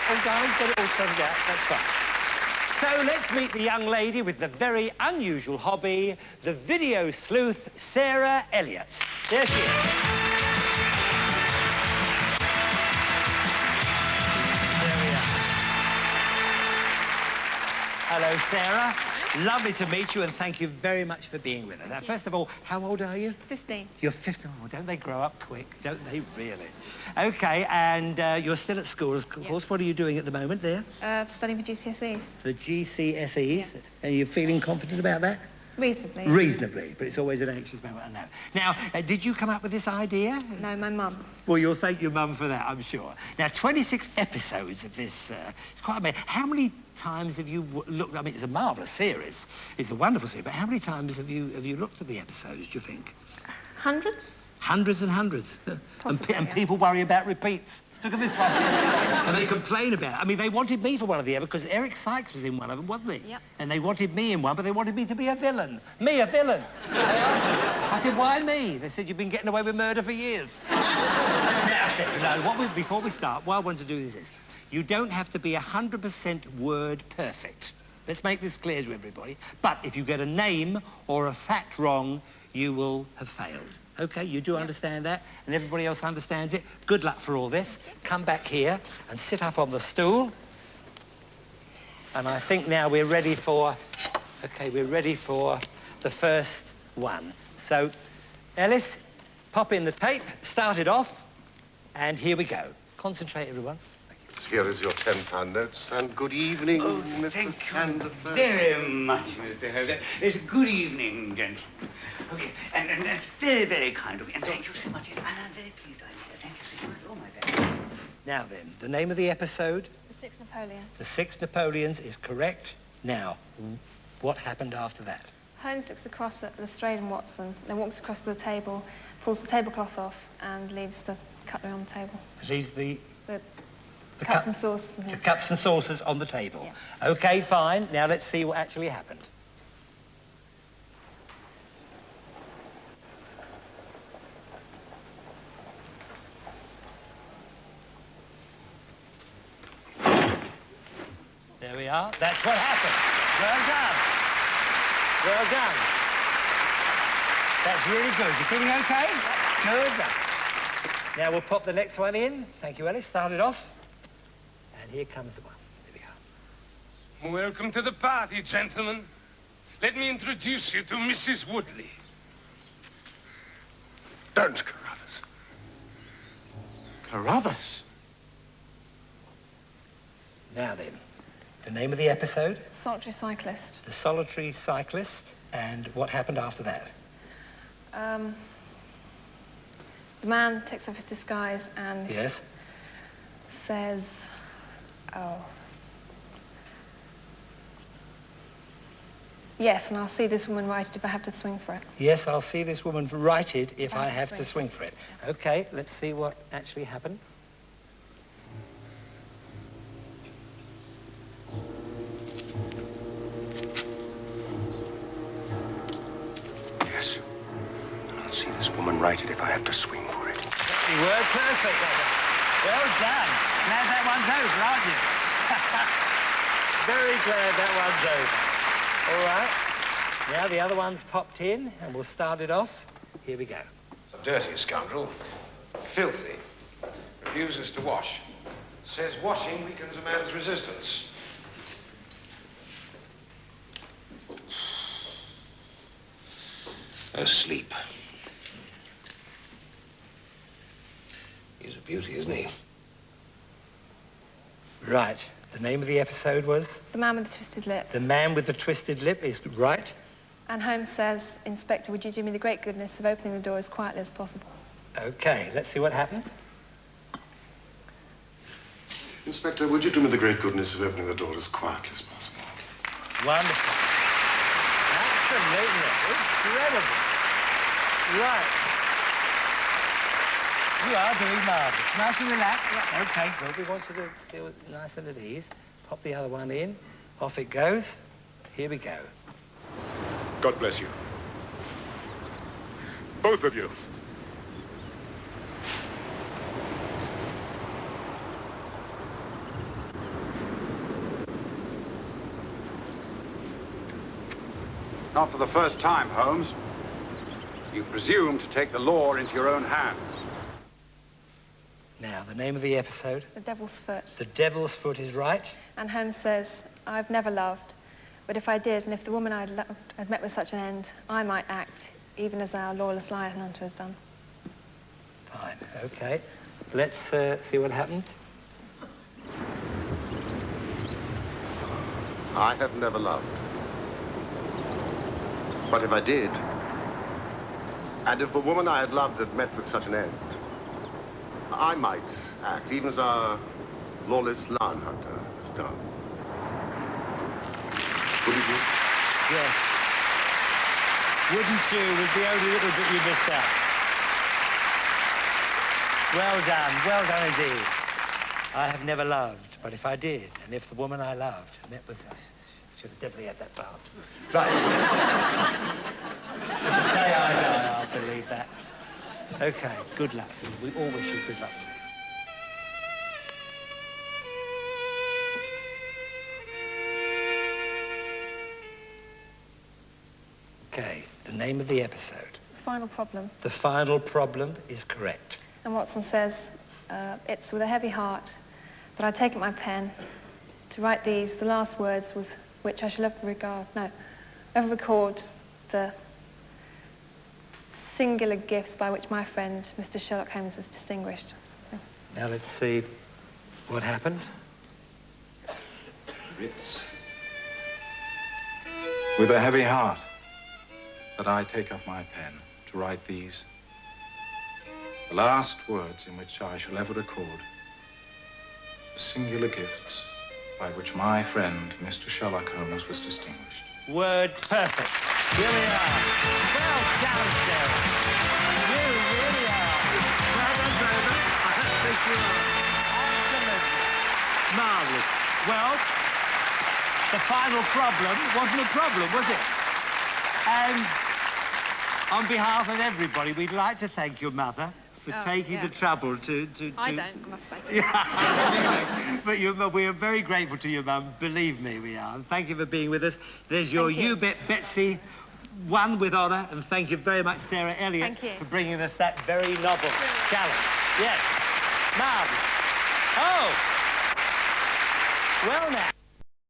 all darling, get it all sorted out. That's fine. So let's meet the young lady with the very unusual hobby, the video sleuth, Sarah Elliot. There she is. There we are. Hello, Sarah. Lovely to meet you, and thank you very much for being with us. Now, first of all, how old are you? 15. You're 15. Oh, don't they grow up quick? Don't they really? OK, and you're still at school, of course. Yep. What are you doing at the moment there? Studying for GCSEs. The GCSEs? Yep. And you're feeling confident about that? Reasonably. Reasonably, but it's always an anxious moment, I know. Now, did you come up with this idea? No, my mum. Well, you'll thank your mum for that, I'm sure. Now, 26 episodes of this, it's quite amazing. How many times have you looked? I mean, it's a marvellous series. It's a wonderful series, but how many times have you looked at the episodes, do you think? Hundreds? Hundreds and hundreds. Possibly, and yeah. people worry about repeats. Look at this one. And they complain about it. I mean, they wanted me for one of the episodes because Eric Sykes was in one of them, wasn't he? Yep. And they wanted me in one, but they wanted me to be a villain. Me, a villain. I said, why me? They said, you've been getting away with murder for years. Now, I said, no, before we start, what I want to do is this. You don't have to be 100% word perfect. Let's make this clear to everybody. But if you get a name or a fact wrong, you will have failed. OK, you do understand that, and everybody else understands it. Good luck for all this. Come back here and sit up on the stool. And I think now we're ready for... OK, we're ready for the first one. So, Ellis, pop in the tape, start it off, and here we go. Concentrate, everyone. Here is your £10 notes, and good evening, Mr. Thank Sandford. you very much, Mr. Holder. It's a good evening, gentlemen. Oh, yes, and that's very, very kind of you. And thank you so much. Yes, and I'm very pleased I'm here. Thank you so much. Oh, my God. Now then, the name of the episode? The 6 Napoleons. The 6 Napoleons is correct. Now, what happened after that? Holmes looks across at Lestrade and Watson, then walks across to the table, pulls the tablecloth off, and leaves the cutlery on the table. Leaves the Cups and saucers. The cups and saucers on the table. Yeah. OK, fine. Now let's see what actually happened. There we are. That's what happened. Well done. Well done. That's really good. You feeling OK? Good. Now we'll pop the next one in. Thank you, Ellis. Start it off. And here comes the one. Here we are. Welcome to the party, gentlemen. Let me introduce you to Mrs. Woodley. Don't, Carruthers. Carruthers? Now then, the name of the episode? Solitary cyclist. The Solitary Cyclist. And what happened after that? The man takes off his disguise and... Yes? Says... Oh. Yes, and I'll see this woman right if I have to swing for it. Yes, I'll see this woman right if I have to swing for it. OK, let's see what actually happened. Yes. I'll see this woman righted if I have to swing for it. You were perfect, Evan. Well done. Glad that one's over, aren't you? Very glad that one's over. All right. Now the other one's popped in, and we'll start it off. Here we go. A dirty scoundrel. Filthy. Refuses to wash. Says washing weakens a man's resistance. Asleep. He's a beauty, isn't he? Right. The name of the episode was? The man with the twisted lip. The Man with the Twisted Lip is right. And Holmes says, Inspector, would you do me the great goodness of opening the door as quietly as possible? OK, let's see what happened. Inspector, would you do me the great goodness of opening the door as quietly as possible? Wonderful. Absolutely. Incredible. Right. You are doing marvellous. Nice and relaxed. Yeah. OK, well, we want you to feel nice and at ease. Pop the other one in. Off it goes. Here we go. God bless you. Both of you. Not for the first time, Holmes. You presume to take the law into your own hands. Now, the name of the episode? The Devil's Foot. The Devil's Foot is right. And Holmes says, I've never loved, but if I did, and if the woman I'd loved had met with such an end, I might act, even as our lawless lion hunter has done. Fine, okay. Let's see what happened. I have never loved. But if I did, and if the woman I had loved had met with such an end, I might act, even as our lawless lion hunter has done. Wouldn't you? Yes. Wouldn't you was the only little bit you missed out. Well done indeed. I have never loved, but if I did, and if the woman I loved met with... Should have definitely had that part. Right. To the day I die, I'll believe that. Okay, good luck. We all wish you good luck with this. Okay, the name of the episode. Final problem. The final problem is correct. And Watson says, it's with a heavy heart that I take up my pen to write these, the last words with which I shall ever record the singular gifts by which my friend, Mr. Sherlock Holmes, was distinguished. Now let's see what happened. It's with a heavy heart that I take up my pen to write these, the last words in which I shall ever record the singular gifts by which my friend, Mr. Sherlock Holmes, was distinguished. Word perfect. Here we are. Well done, Sarah. You really are. Well done, Sarah. I think you are. Absolutely. Marvellous. Well, the final problem wasn't a problem, was it? And on behalf of everybody, we'd like to thank your mother for taking the trouble to... I don't, I must say. Yeah. But we are very grateful to you, Mum. Believe me, we are. And thank you for being with us. There's your You Bet Betsy, won with honour. And thank you very much, Sarah Elliot, for bringing us that very novel challenge. Yes. Marvellous. Oh! Well, now...